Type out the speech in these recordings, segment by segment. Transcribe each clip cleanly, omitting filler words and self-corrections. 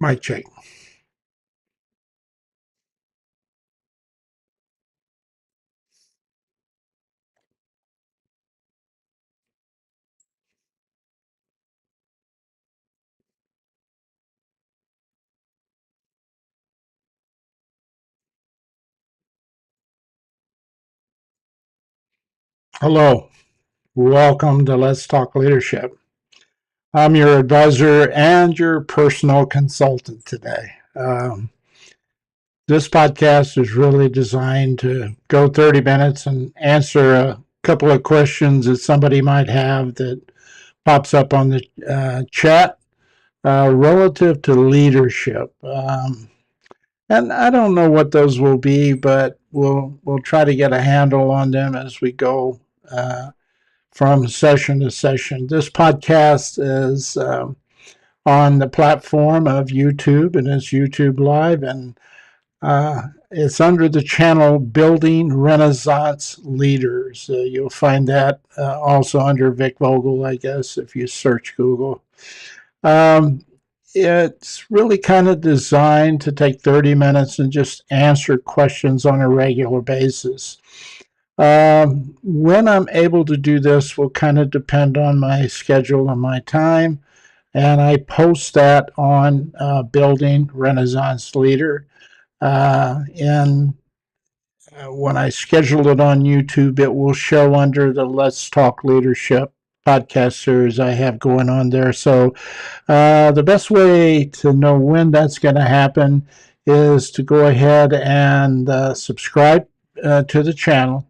Mic check. Hello. Welcome to Let's Talk Leadership. I'm your advisor and your personal consultant today. This podcast is really designed to go 30 minutes and answer a couple of questions that somebody might have that pops up on the chat relative to leadership. And I don't know what those will be, but we'll try to get a handle on them as we go from session to session. This podcast is on the platform of YouTube, and it's YouTube Live, and it's under the channel Building Renaissance Leaders. You'll find that also under Vic Vogel, I guess, if you search Google. It's really kind of designed to take 30 minutes and just answer questions on a regular basis. When I'm able to do this will kind of depend on my schedule and my time. And I post that on Building Renaissance Leader. And when I schedule it on YouTube, it will show under the Let's Talk Leadership podcast series I have going on there. So the best way to know when that's going to happen is to go ahead and subscribe to the channel.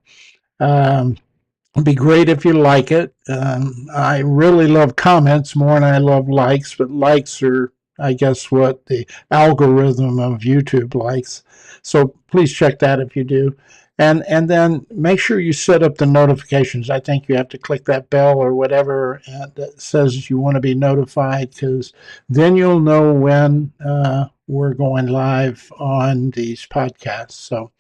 It'd be great if you like it. I really love comments more than I love likes, but likes are, I guess, what the algorithm of YouTube likes. So please check that if you do. And then make sure you set up the notifications. I think you have to click that bell or whatever that says you want to be notified, because then you'll know when we're going live on these podcasts. So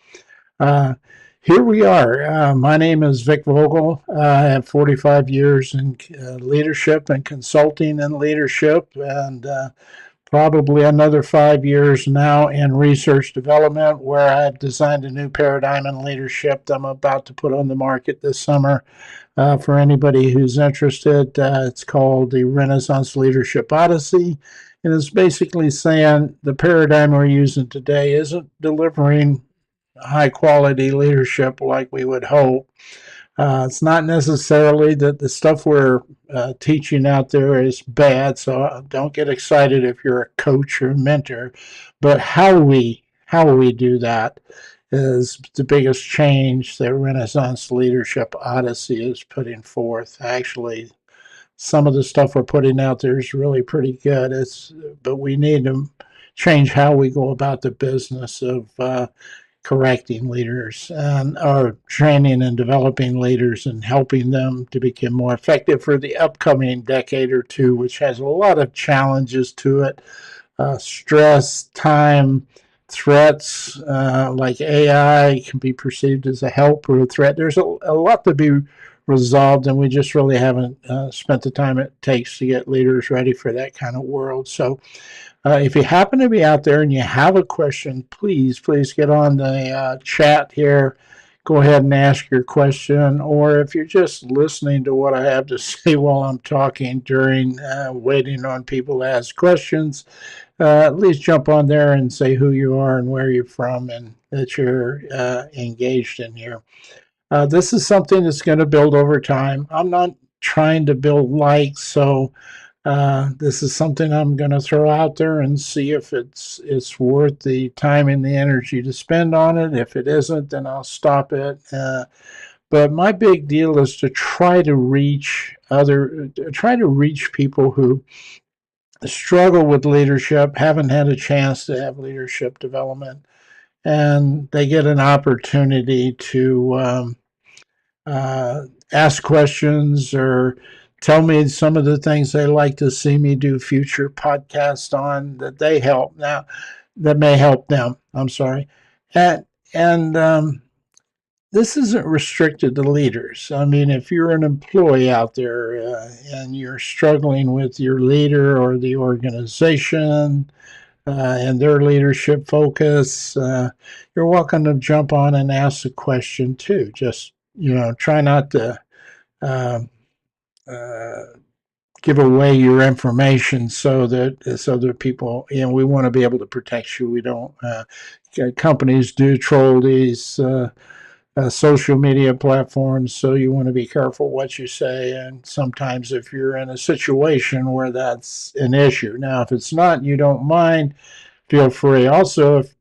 here we are. My name is Vic Vogel. I have 45 years in leadership and consulting and leadership, and probably another 5 years now in research development, where I've designed a new paradigm in leadership that I'm about to put on the market this summer. For anybody who's interested, it's called the Renaissance Leadership Odyssey. And it's basically saying the paradigm we're using today isn't delivering high quality leadership like we would hope. It's not necessarily that the stuff we're teaching out there is bad, so don't get excited if you're a coach or mentor. But how we do that is the biggest change that Renaissance Leadership Odyssey is putting forth. Actually, some of the stuff we're putting out there is really pretty good. But we need to change how we go about the business of correcting leaders and or training and developing leaders and helping them to become more effective for the upcoming decade or two, which has a lot of challenges to it. Stress, time, threats like AI can be perceived as a help or a threat. There's a lot to be resolved, and we just really haven't spent the time it takes to get leaders ready for that kind of world. So if you happen to be out there and you have a question, please get on the chat here. Go ahead and ask your question. Or if you're just listening to what I have to say while I'm talking during waiting on people to ask questions, at least jump on there and say who you are and where you're from and that you're engaged in here. This is something that's going to build over time. I'm not trying to build likes, so this is something I'm going to throw out there and see if it's worth the time and the energy to spend on it. If it isn't, then I'll stop it. But my big deal is to try to reach people who struggle with leadership, haven't had a chance to have leadership development, and they get an opportunity to ask questions or tell me some of the things they like to see me do future podcasts on that may help them. I'm sorry. And this isn't restricted to leaders. I mean, if you're an employee out there and you're struggling with your leader or the organization, and their leadership focus, you're welcome to jump on and ask a question too. Just, try not to uh, uh, give away your information so that people, we want to be able to protect you. We don't. Companies do troll these social media platforms, so you want to be careful what you say. And sometimes, if you're in a situation where that's an issue, now if it's not, you don't mind, feel free. Also, if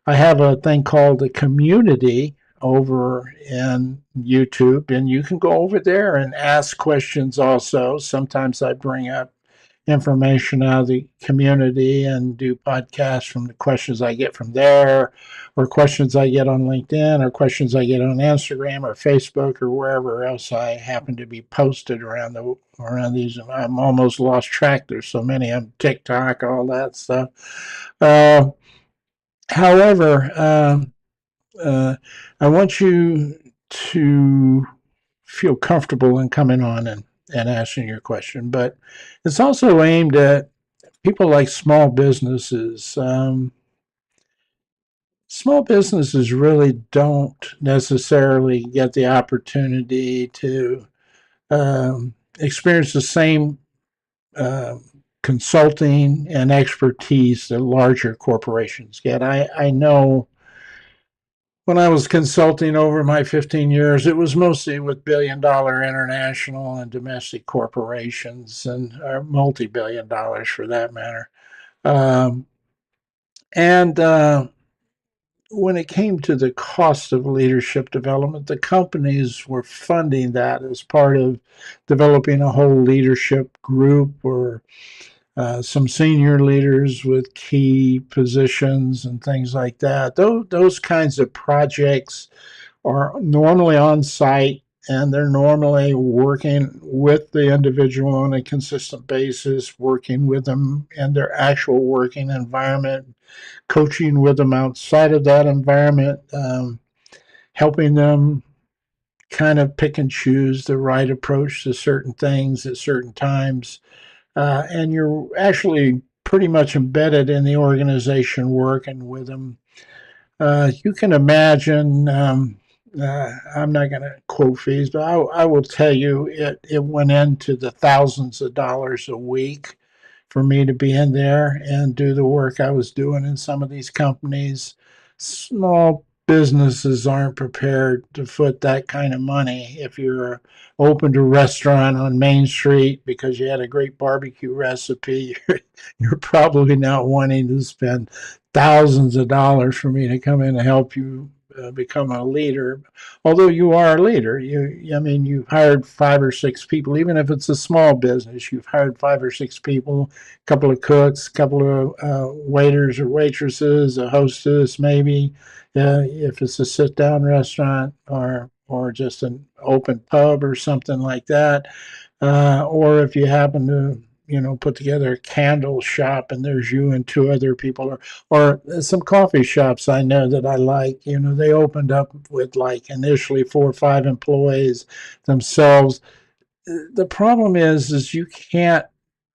I have a thing called the community over in YouTube, and you can go over there and ask questions also. Sometimes I bring up information out of the community and do podcasts from the questions I get from there, or questions I get on LinkedIn, or questions I get on Instagram or Facebook or wherever else I happen to be posted around these. I'm almost lost track. There's so many. I'm TikTok, all that stuff. Uh, However, uh, I want you to feel comfortable in coming on and asking your question, but it's also aimed at people like small businesses. Small businesses really don't necessarily get the opportunity to experience the same um, consulting and expertise that larger corporations get. I know when I was consulting over my 15 years, it was mostly with billion-dollar international and domestic corporations, and multi-billion dollars for that matter. Um, and when it came to the cost of leadership development, the companies were funding that as part of developing a whole leadership group, or some senior leaders with key positions and things like that. Those kinds of projects are normally on site, and they're normally working with the individual on a consistent basis, working with them in their actual working environment, coaching with them outside of that environment, helping them kind of pick and choose the right approach to certain things at certain times. And you're actually pretty much embedded in the organization working with them. You can imagine, I'm not going to quote fees, but I will tell you it went into the thousands of dollars a week for me to be in there and do the work I was doing in some of these companies. Small businesses aren't prepared to foot that kind of money. If you're opened a restaurant on Main Street because you had a great barbecue recipe, you're probably not wanting to spend thousands of dollars for me to come in and help you become a leader. Although you are a leader, I mean, you've hired 5 or 6 people. Even if it's a small business, you've hired 5 or 6 people, a couple of cooks, a couple of waiters or waitresses, a hostess maybe. If it's a sit-down restaurant, or just an open pub or something like that, or if you happen to put together a candle shop and there's you and 2 other people, or some coffee shops I know that I like. They opened up with like initially 4 or 5 employees themselves. The problem is you can't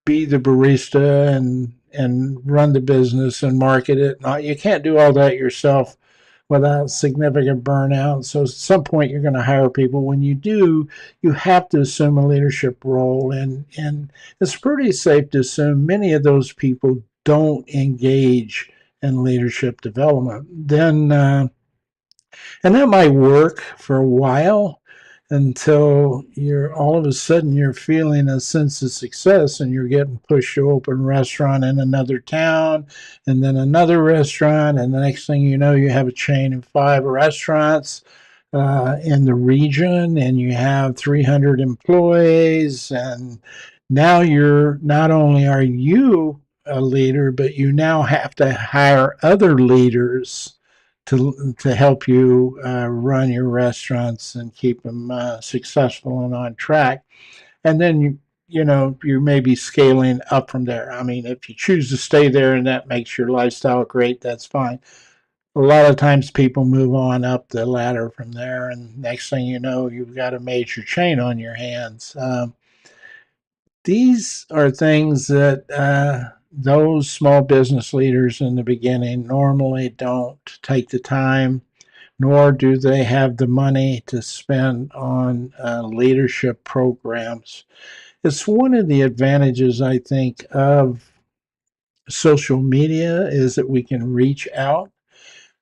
be the barista and run the business and market it. You can't do all that yourself without significant burnout. So at some point you're going to hire people. When you do, you have to assume a leadership role, and it's pretty safe to assume many of those people don't engage in leadership development. Then and that might work for a while, until you're all of a sudden you're feeling a sense of success and you're getting pushed to open a restaurant in another town, and then another restaurant, and the next thing you know you have a chain of 5 restaurants in the region, and you have 300 employees. And now you're not only are you a leader, but you now have to hire other leaders to help you run your restaurants and keep them successful and on track. And then you may be scaling up from there. I mean, if you choose to stay there and that makes your lifestyle great, that's fine. A lot of times people move on up the ladder from there, and next thing you know, you've got a major chain on your hands. These are things that those small business leaders in the beginning normally don't take the time, nor do they have the money to spend on leadership programs. It's one of the advantages, I think, of social media is that we can reach out.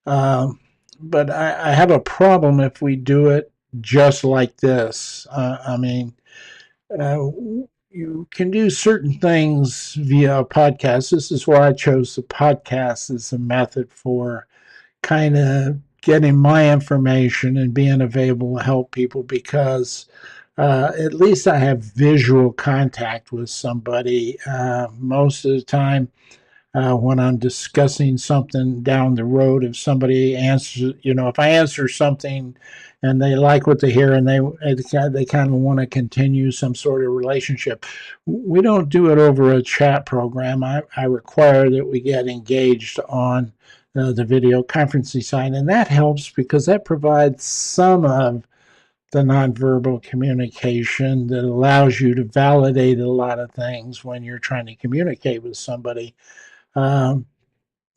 Um, but I have a problem if we do it just like this. I mean, uh, you can do certain things via a podcast. This is why I chose the podcast as a method for kind of getting my information and being available to help people because at least I have visual contact with somebody. Most of the time, when I'm discussing something down the road, if somebody answers, if I answer something and they like what they hear and they kind of want to continue some sort of relationship, we don't do it over a chat program. I require that we get engaged on the video conferencing side, and that helps because that provides some of the nonverbal communication that allows you to validate a lot of things when you're trying to communicate with somebody. Um,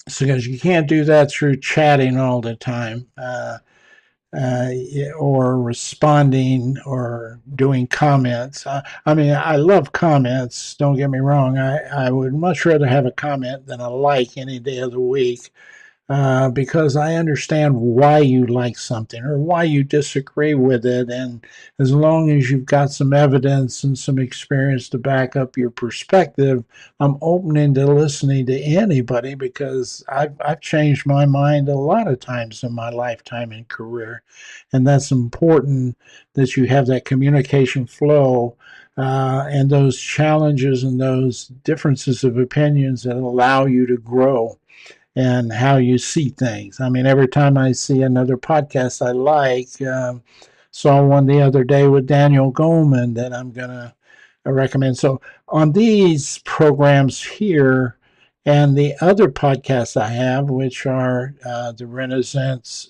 so because you can't do that through chatting all the time, uh, or responding or doing comments. I mean, I love comments. Don't get me wrong. I would much rather have a comment than a like any day of the week, because I understand why you like something or why you disagree with it. And as long as you've got some evidence and some experience to back up your perspective, I'm open to listening to anybody because I've changed my mind a lot of times in my lifetime and career. And that's important that you have that communication flow. And those challenges and those differences of opinions that allow you to grow and how you see things. I mean, every time I see another podcast I like, saw one the other day with Daniel Goleman that I'm going to recommend. So on these programs here and the other podcasts I have, which are the Renaissance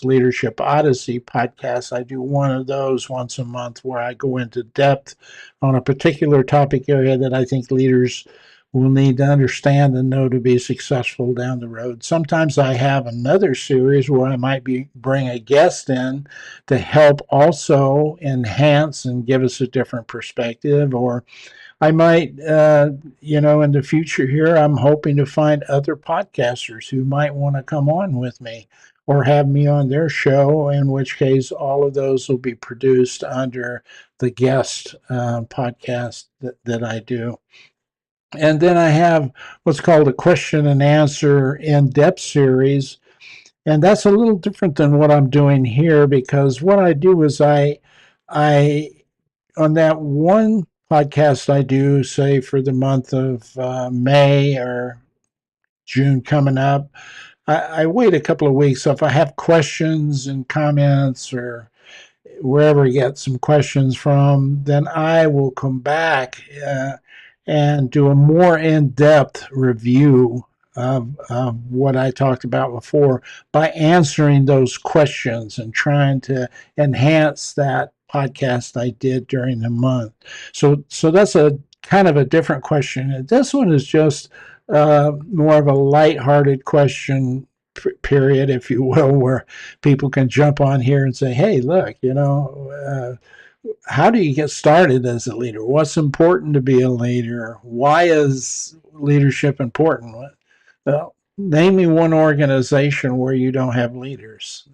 Leadership Odyssey podcast, I do one of those once a month where I go into depth on a particular topic area that I think leaders will need to understand and know to be successful down the road. Sometimes I have another series where I might bring a guest in to help also enhance and give us a different perspective. Or I might, in the future here, I'm hoping to find other podcasters who might want to come on with me or have me on their show, in which case all of those will be produced under the guest podcast that I do. And then I have what's called a question and answer in depth series. And that's a little different than what I'm doing here because what I do is I on that one podcast I do, say for the month of May or June coming up, I wait a couple of weeks. So if I have questions and comments or wherever I get some questions from, then I will come back and do a more in depth review of what I talked about before by answering those questions and trying to enhance that podcast I did during the month. So that's a kind of a different question. And this one is just more of a light-hearted question period, if you will, where people can jump on here and say, hey, look, how do you get started as a leader? What's important to be a leader? Why is leadership important? Well, name me one organization where you don't have leaders.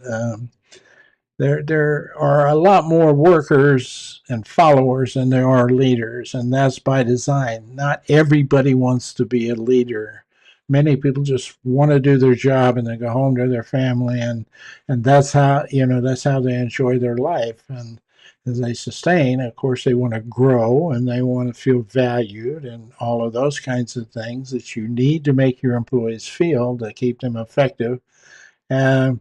There are a lot more workers and followers than there are leaders, and that's by design. Not everybody wants to be a leader. Many people just want to do their job and then go home to their family, and that's how they enjoy their life. And as they sustain, of course, they want to grow and they want to feel valued and all of those kinds of things that you need to make your employees feel to keep them effective. And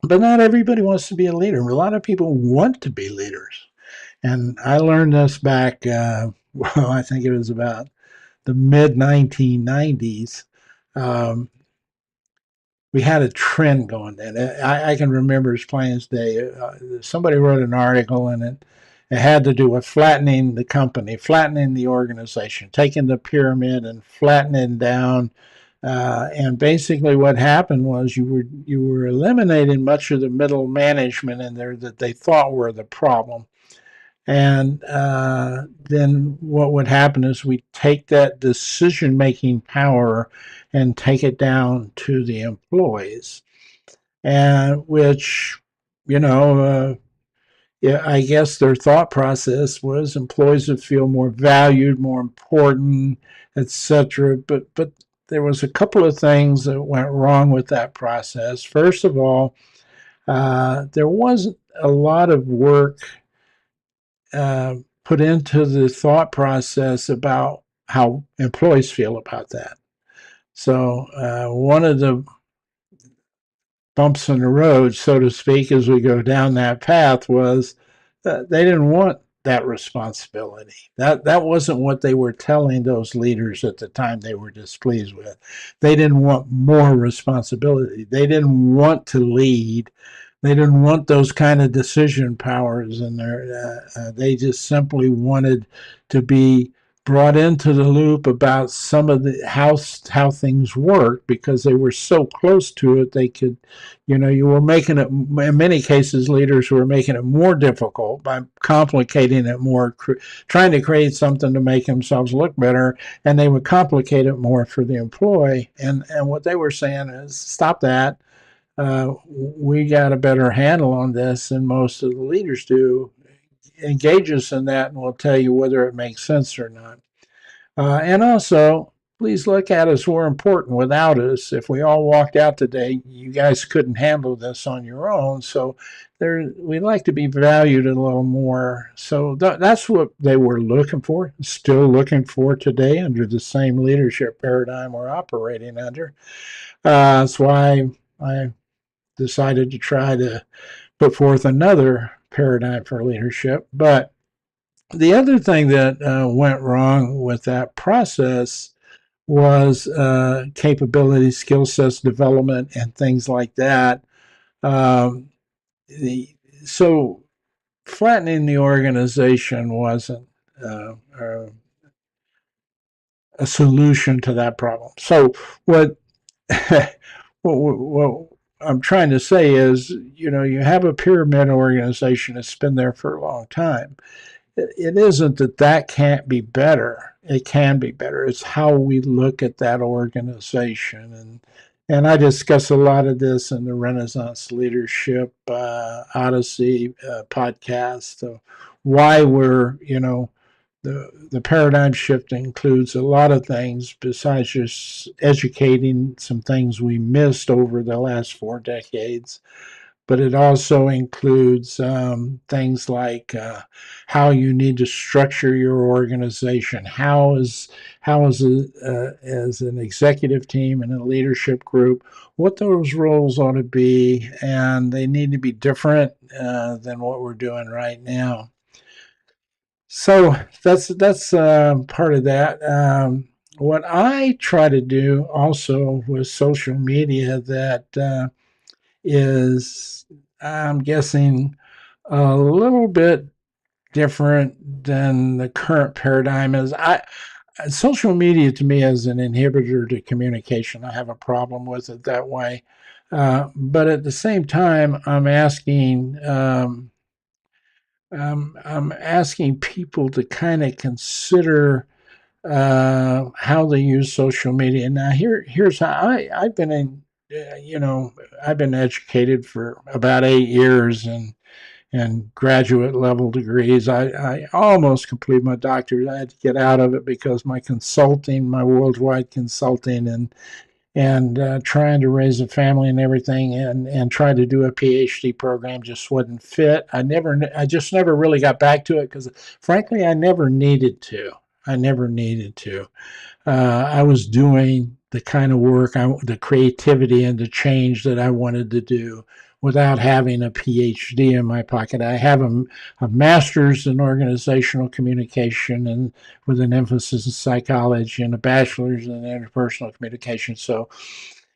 but not everybody wants to be a leader. A lot of people want to be leaders. And I learned this back, well, I think it was about the mid 1990s. Um, we had a trend going then. I can remember as plain as day. Somebody wrote an article in it, It had to do with flattening the company, flattening the organization, taking the pyramid and flattening it down. And basically, what happened was you were eliminating much of the middle management in there that they thought were the problem. And then what would happen is we take that decision making power and take it down to the employees, and which, you know, yeah, I guess their thought process was employees would feel more valued, more important, etc. But there was a couple of things that went wrong with that process. First of all, there wasn't a lot of work uh, put into the thought process about how employees feel about that. So one of the bumps in the road, so to speak, as we go down that path was they didn't want that responsibility. That wasn't what they were telling those leaders at the time they were displeased with. They didn't want more responsibility. They didn't want to lead. They didn't want those kind of decision powers in there. They just simply wanted to be brought into the loop about some of the how things work, because they were so close to it. They could, you were making it, in many cases leaders were making it more difficult by complicating it more, trying to create something to make themselves look better, and they would complicate it more for the employee. And what they were saying is, stop that. We got a better handle on this than most of the leaders do. Engage us in that, and we'll tell you whether it makes sense or not. And also, please look at us. We're important without us. If we all walked out today, you guys couldn't handle this on your own. So we'd like to be valued a little more. So that's what they were looking for, still looking for today under the same leadership paradigm we're operating under. That's why I decided to try to put forth another paradigm for leadership. But the other thing that went wrong with that process was capability, skill sets development, and things like that. Um, the, so flattening the organization wasn't uh, a solution to that problem. So what, what I'm trying to say is, you have a pyramid organization that's been there for a long time. It isn't that can't be better. It can be better. It's how we look at that organization. And I discuss a lot of this in the Renaissance Leadership Odyssey podcast. Why the paradigm shift includes a lot of things besides just educating some things we missed over the last 4 decades, but it also includes things like how you need to structure your organization. As an executive team and a leadership group, what those roles ought to be, and they need to be different than what we're doing right now. So that's part of that. What I try to do also with social media that is, I'm guessing, a little bit different than the current paradigm is. Social media to me is an inhibitor to communication. I have a problem with it that way. But at the same time, I'm asking people to kind of consider how they use social media. Now, here's how I've been I've been educated for about 8 years and graduate level degrees. I almost completed my doctorate. I had to get out of it because my worldwide consulting and trying to raise a family and everything, and try to do a PhD program just wouldn't fit. I just never really got back to it because, frankly, I never needed to. I never needed to. I was doing the kind of work, the creativity and the change that I wanted to do without having a PhD in my pocket. I have a master's in organizational communication and with an emphasis in psychology, and a bachelor's in interpersonal communication. So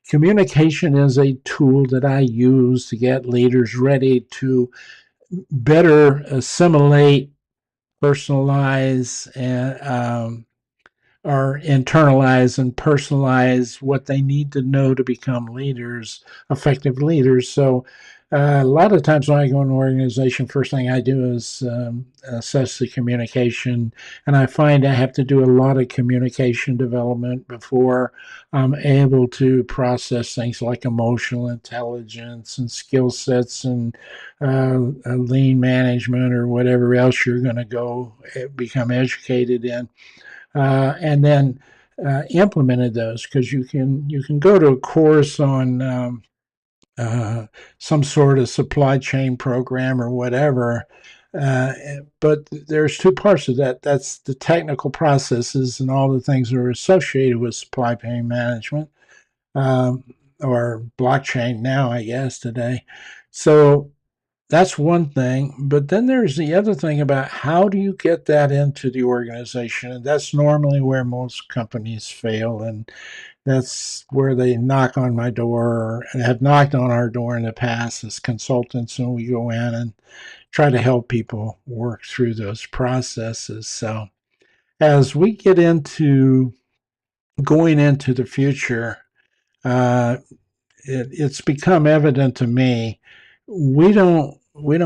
communication is a tool that I use to get leaders ready to better assimilate personalize or internalize and personalize what they need to know to become leaders, effective leaders. So, a lot of times when I go in an organization, first thing I do is assess the communication, and I find I have to do a lot of communication development before I'm able to process things like emotional intelligence and skill sets and lean management or whatever else you're going to go become educated in, and then implemented those, because you can go to a course on uh, some sort of supply chain program or whatever. Uh, but there's two parts of that. That's the technical processes and all the things that are associated with supply chain management, um, or blockchain now, I guess, today. So that's one thing. But then there's the other thing about how do you get that into the organization? And that's normally where most companies fail. And that's where they knock on my door and have knocked on our door in the past as consultants. And we go in and try to help people work through those processes. So as we get into going into the future, uh, it's become evident to me we don't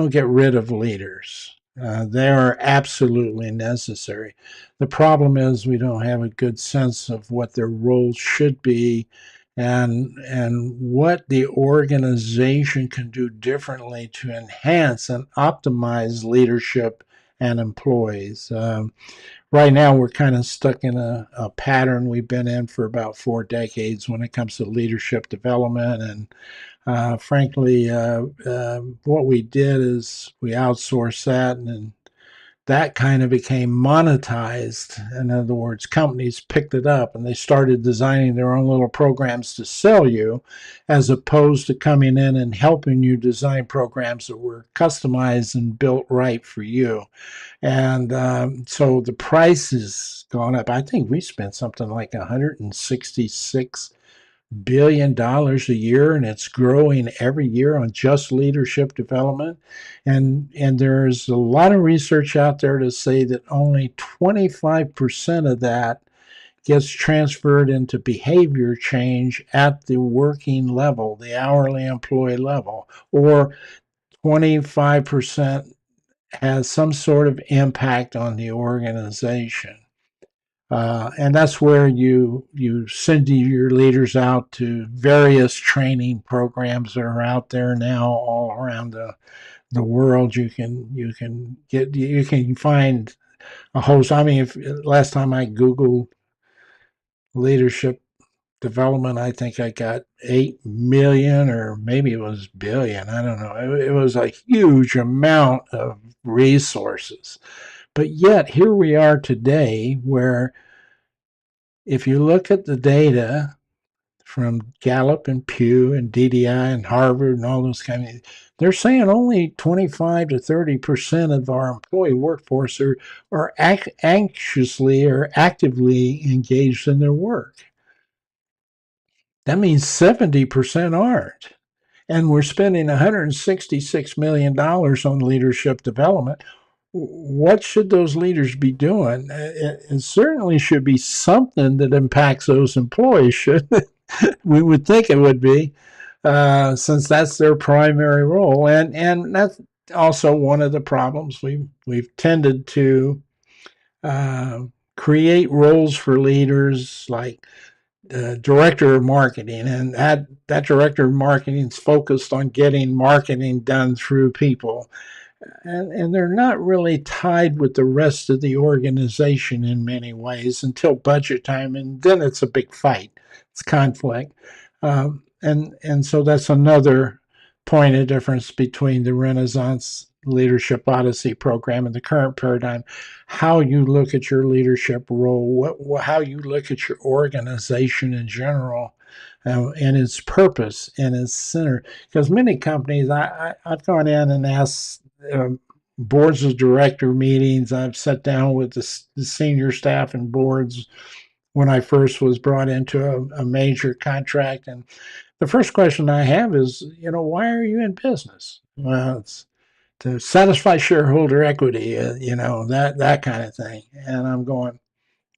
get rid of leaders. They are absolutely necessary. The problem is we don't have a good sense of what their roles should be, and what the organization can do differently to enhance and optimize leadership and employees. Right now we're kind of stuck in a pattern we've been in for about 4 decades when it comes to leadership development. And frankly, what we did is we outsourced that, and that kind of became monetized. In other words, companies picked it up and they started designing their own little programs to sell you, as opposed to coming in and helping you design programs that were customized and built right for you. And so the price has gone up. I think we spent something like $166 billion a year, and it's growing every year on just leadership development. And there's a lot of research out there to say that only 25% of that gets transferred into behavior change at the working level, the hourly employee level, or 25% has some sort of impact on the organization. And that's where you send your leaders out to various training programs that are out there now all around the world. You can find a host. I mean, if last time I Googled leadership development, I think I got 8 million, or maybe it was billion. I don't know. It was a huge amount of resources. But yet here we are today, where if you look at the data from Gallup and Pew and DDI and Harvard and all those kind of, they're saying only 25 to 30% of our employee workforce are anxiously or actively engaged in their work. That means 70% aren't. And we're spending $166 million on leadership development. What should those leaders be doing? It certainly should be something that impacts those employees, shouldn't it? We would think it would be, since that's their primary role. And that's also one of the problems. We've tended to uh, create roles for leaders like director of marketing, and that director of marketing is focused on getting marketing done through people, and they're not really tied with the rest of the organization in many ways until budget time, and then it's a big fight. It's conflict, and so that's another point of difference between the Renaissance Leadership Odyssey program and the current paradigm. How you look at your leadership role, how you look at your organization in general, and its purpose and its center. Because many companies, I've gone in and asked boards of director meetings. I've sat down with the senior staff and boards when I first was brought into a major contract. And the first question I have is, why are you in business? Well, to satisfy shareholder equity, that kind of thing. And I'm going,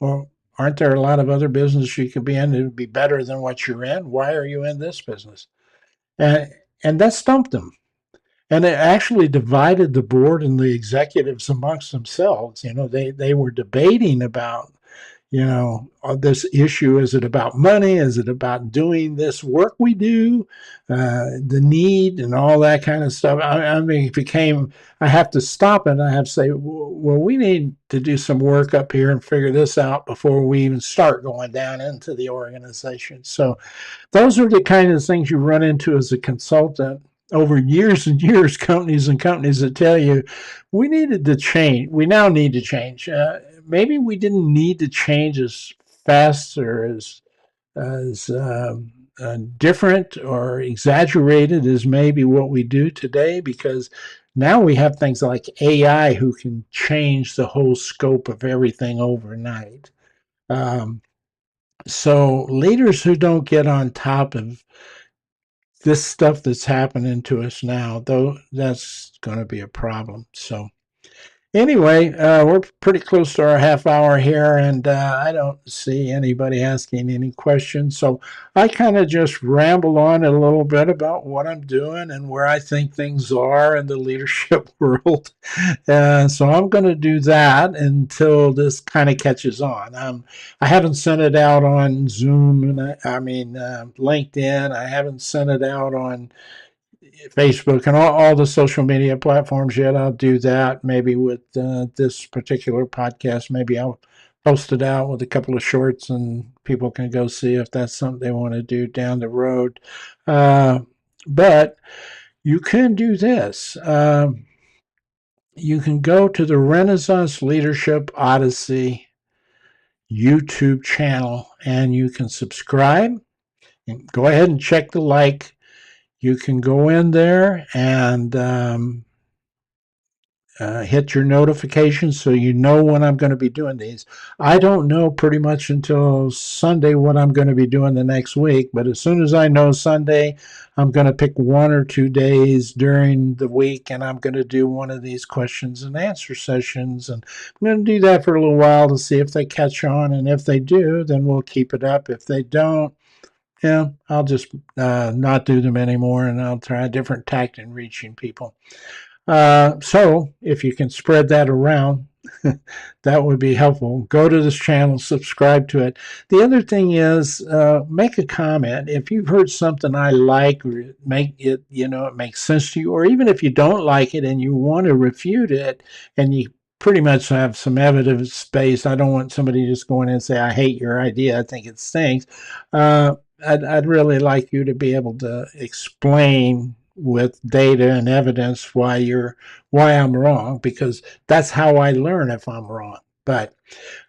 well, aren't there a lot of other businesses you could be in that would be better than what you're in? Why are you in this business? And and that stumped them. And it actually divided the board and the executives amongst themselves. They were debating about, this issue. Is it about money? Is it about doing this work we do? The need and all that kind of stuff. I mean, it became, I have to stop it. I have to say, well, we need to do some work up here and figure this out before we even start going down into the organization. So those are the kind of things you run into as a consultant over years and years. Companies and companies that tell you we needed to change. We now need to change. Maybe we didn't need to change as fast or as different or exaggerated as maybe what we do today, because now we have things like AI who can change the whole scope of everything overnight. So leaders who don't get on top of this stuff that's happening to us now, though, that's going to be a problem. So anyway, we're pretty close to our half hour here, and I don't see anybody asking any questions. So I kind of just ramble on a little bit about what I'm doing and where I think things are in the leadership world. So I'm going to do that until this kind of catches on. I haven't sent it out on Zoom, and I mean LinkedIn. I haven't sent it out on Facebook and all the social media platforms yet. I'll do that maybe with this particular podcast. Maybe I'll post it out with a couple of shorts and people can go see if that's something they want to do down the road. But you can do this. You can go to the Renaissance Leadership Odyssey YouTube channel and you can subscribe. And go ahead and check the like. You can go in there and hit your notifications so you know when I'm going to be doing these. I don't know pretty much until Sunday what I'm going to be doing the next week, but as soon as I know Sunday, I'm going to pick 1 or 2 days during the week and I'm going to do one of these questions and answer sessions. And I'm going to do that for a little while to see if they catch on. And if they do, then we'll keep it up. If they don't, yeah, I'll just not do them anymore and I'll try a different tact in reaching people. So if you can spread that around, that would be helpful. Go to this channel, subscribe to it. The other thing is make a comment. If you've heard something I like, or make it, it makes sense to you, or even if you don't like it and you want to refute it and you pretty much have some evidence based. I don't want somebody just going in and say, I hate your idea, I think it stinks. I'd really like you to be able to explain with data and evidence why I'm wrong, because that's how I learn if I'm wrong. But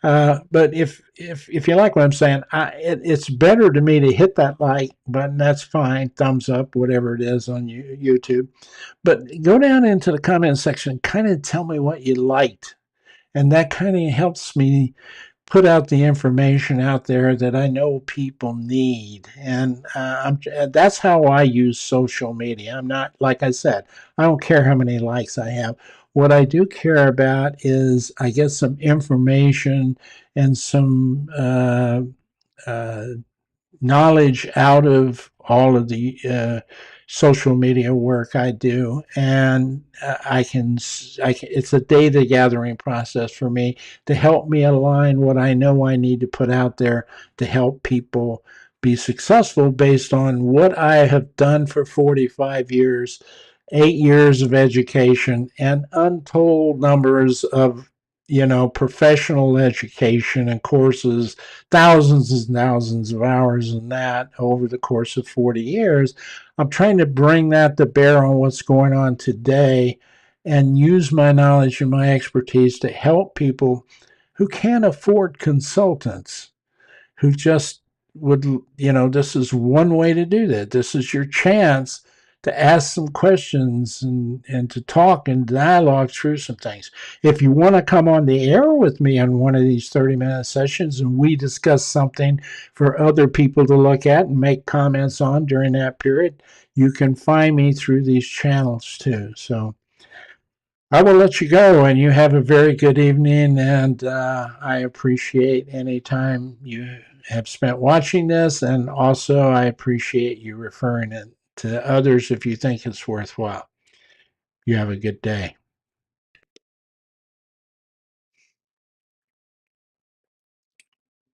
if you like what I'm saying, it's better to me to hit that like button. That's fine, thumbs up, whatever it is on YouTube. But go down into the comment section, kind of tell me what you liked, and that kind of helps me put out the information out there that I know people need. And that's how I use social media. I'm not, like I said, I don't care how many likes I have. What I do care about is I get some information and some knowledge out of all of the social media work I do, and it's a data gathering process for me to help me align what I know I need to put out there to help people be successful based on what I have done for 45 years, 8 years of education, and untold numbers of professional education and courses, thousands and thousands of hours in that over the course of 40 years. I'm trying to bring that to bear on what's going on today and use my knowledge and my expertise to help people who can't afford consultants, who just would, this is one way to do that. This is your chance to ask some questions and to talk and dialogue through some things. If you want to come on the air with me on one of these 30-minute sessions and we discuss something for other people to look at and make comments on during that period, you can find me through these channels too. So I will let you go, and you have a very good evening. And I appreciate any time you have spent watching this, and also I appreciate you referring it to others if you think it's worthwhile. You have a good day.